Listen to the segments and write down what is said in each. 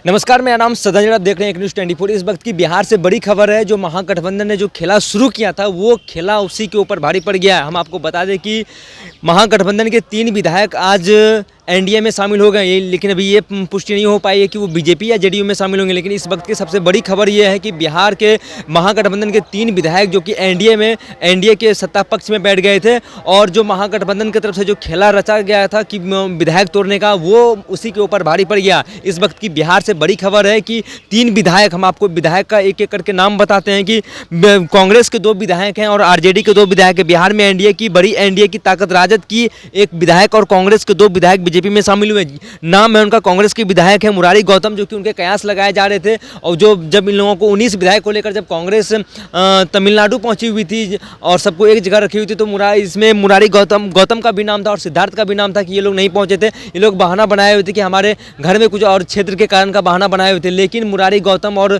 नमस्कार, मेरा नाम सदन, आप देख रहे हैं एक न्यूज़ 24। इस वक्त की बिहार से बड़ी खबर है। जो महागठबंधन ने जो खेला शुरू किया था वो खेला उसी के ऊपर भारी पड़ गया है। हम आपको बता दें कि महागठबंधन के 3 विधायक आज एनडीए में शामिल हो गए, लेकिन अभी ये पुष्टि नहीं हो पाई है कि वो बीजेपी या जेडीयू में शामिल होंगे। लेकिन इस वक्त की सबसे बड़ी खबर ये है कि बिहार के महागठबंधन के 3 विधायक जो कि एनडीए के सत्ता पक्ष में बैठ गए थे, और जो महागठबंधन की तरफ से जो खेला रचा गया था कि विधायक तोड़ने का, वो उसी के ऊपर भारी पड़ गया। इस वक्त की बिहार से बड़ी खबर है कि 3 विधायक, हम आपको विधायक का एक एक करके नाम बताते हैं कि कांग्रेस के 2 विधायक हैं और आरजेडी के 2 विधायक हैं। बिहार में एनडीए की ताकत राजद की एक विधायक और कांग्रेस के 2 विधायक बीजेपी में शामिल हुए। नाम है उनका, कांग्रेस के विधायक है मुरारी गौतम, जो कि उनके कयास लगाए जा रहे थे। और जब इन लोगों को 19 विधायक को लेकर जब कांग्रेस तमिलनाडु पहुंची हुई थी और सबको एक जगह रखी हुई थी, तो मुरारी गौतम का भी नाम था और सिद्धार्थ का भी नाम था कि ये लोग नहीं पहुंचे थे। ये लोग बहाना बनाए हुए थे कि हमारे घर में कुछ और क्षेत्र के कारण का बहाना बनाए हुए थे। लेकिन मुरारी गौतम और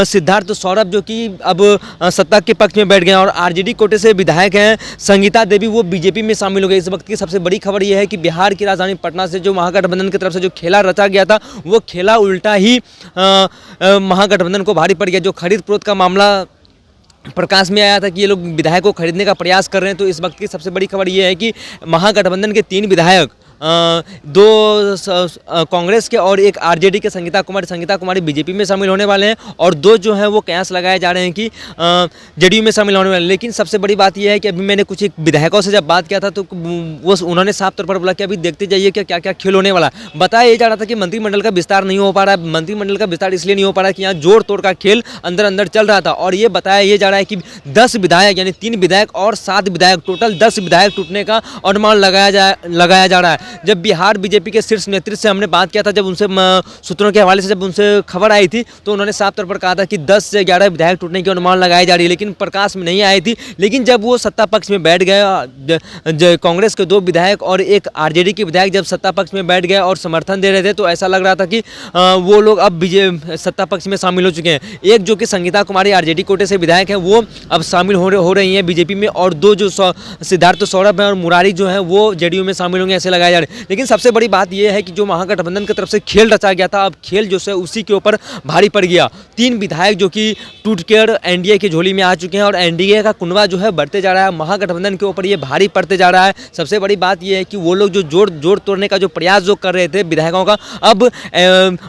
सिद्धार्थ सौरभ जो कि अब सत्ता के पक्ष में बैठ गए, और आरजेडी कोटे से विधायक हैं संगीता देवी, वो बीजेपी में शामिल हो गए। इस वक्त की सबसे बड़ी खबर यह है कि बिहार की राजधानी पटना से जो महागठबंधन की तरफ से जो खेला रचा गया था, वो खेला उल्टा ही महागठबंधन को भारी पड़ गया। जो खरीद फरोख्त का मामला प्रकाश में आया था कि ये लोग विधायक को खरीदने का प्रयास कर रहे हैं, तो इस वक्त की सबसे बड़ी खबर ये है कि महागठबंधन के 3 विधायक, 2 कांग्रेस के और एक आरजेडी के संगीता कुमारी बीजेपी में शामिल होने वाले हैं, और 2 जो हैं वो कयास लगाए जा रहे हैं कि जेडीयू में शामिल होने वाले हैं। लेकिन सबसे बड़ी बात यह है कि अभी मैंने कुछ विधायकों से जब बात किया था, तो वो उन्होंने साफ तौर पर बोला कि अभी देखते जाइए कि क्या क्या खेल होने वाला है। बताया जा रहा था कि मंत्रिमंडल का विस्तार नहीं हो पा रहा है। मंत्रिमंडल का विस्तार इसलिए नहीं हो पा रहा है कि यहाँ जोड़ तोड़ का खेल अंदर चल रहा था, और ये बताया जा रहा है कि 10 विधायक यानी 3 विधायक और 7 विधायक, टोटल 10 विधायक टूटने का अनुमान लगाया जा रहा है। जब बिहार बीजेपी के शीर्ष नेतृत्व से हमने बात किया था, जब उनसे सूत्रों के हवाले से जब उनसे खबर आई थी, तो उन्होंने साफ तौर पर कहा था कि 10 से 11 विधायक टूटने की अनुमान लगाई जा रही है, लेकिन प्रकाश में नहीं आई थी। लेकिन जब वो सत्ता पक्ष में बैठ गए, कांग्रेस के 2 विधायक और एक आरजेडी के विधायक जब सत्ता पक्ष में बैठ गए और समर्थन दे रहे थे, तो ऐसा लग रहा था कि वो लोग अब सत्ता पक्ष में शामिल हो चुके हैं। एक जो कि संगीता कुमारी आरजेडी कोटे से विधायक हैं, वो अब शामिल हो रही हैं बीजेपी में, और 2 जो सिद्धार्थ सौरभ हैं और मुरारी जो हैं वो जेडीयू में शामिल होंगे, ऐसे लगाए जा रहे हैं। लेकिन सबसे बड़ी बात यह है कि जो महागठबंधन की तरफ से खेल रचा गया था, अब खेल जो है उसी के ऊपर भारी पड़ गया। 3 विधायक जो कि टूटकर एनडीए की झोली में आ चुके हैं, और एनडीए का कुनबा जो है बढ़ते जा रहा है, महागठबंधन के ऊपर ये भारी पड़ते जा रहा है। सबसे बड़ी बात यह है कि वो लोग जो जोड़ तोड़ने का जो प्रयास जो कर रहे थे विधायकों का, अब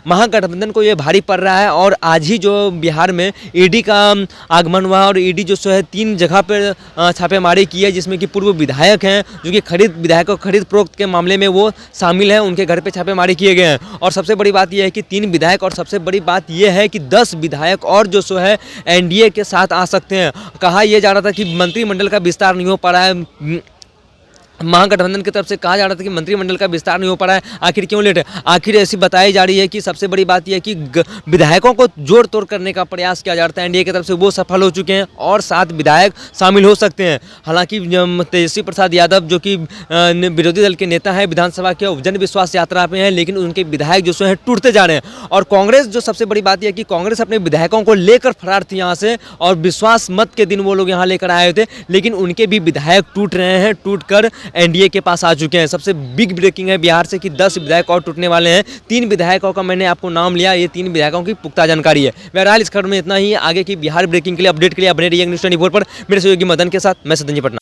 महागठबंधन को ये भारी पड़ रहा है। और आज ही जो बिहार में ईडी का आगमन हुआ, और ईडी जो है 3 जगह पर छापेमारी की है, जिसमें कि पूर्व विधायक हैं जो कि विधायकों खरीद फरोख्त के मामले में वो शामिल हैं, उनके घर पे छापेमारी किए गए हैं। और सबसे बड़ी बात यह है कि 3 विधायक, और सबसे बड़ी बात यह है कि 10 विधायक और जो है एनडीए के साथ आ सकते हैं। कहा यह जा रहा था कि मंत्रिमंडल का विस्तार नहीं हो पा रहा है, महागठबंधन की तरफ से कहा जा रहा था कि मंत्रिमंडल का विस्तार नहीं हो पा रहा है, आखिर क्यों लेट है। आखिर ऐसी बताई जा रही है कि सबसे बड़ी बात यह है कि विधायकों को जोड़ तोड़ करने का प्रयास किया जा रहा है एनडीए की तरफ से, वो सफल हो चुके हैं और 7 विधायक शामिल हो सकते हैं। हालांकि तेजस्वी प्रसाद यादव जो कि विरोधी दल के नेता हैं, विधानसभा के जन विश्वास यात्रा पे हैं, लेकिन उनके विधायक जो है टूटते जा रहे हैं। और कांग्रेस, जो सबसे बड़ी बात यह है कि कांग्रेस अपने विधायकों को लेकर फरार थी यहाँ से, और विश्वास मत के दिन वो लोग यहाँ लेकर आए थे, लेकिन उनके भी विधायक टूट रहे हैं, टूटकर एनडीए के पास आ चुके हैं। सबसे बिग ब्रेकिंग है बिहार से कि 10 विधायक और टूटने वाले हैं। 3 विधायकों का मैंने आपको नाम लिया, ये 3 विधायकों की पुख्ता जानकारी है। बहरहाल इस खबर में इतना ही। आगे की बिहार ब्रेकिंग के लिए, अपडेट के लिए बने रहिए न्यूज़ 24 पर। मेरे सहयोगी मदन के साथ मैं सदन जी, पटना।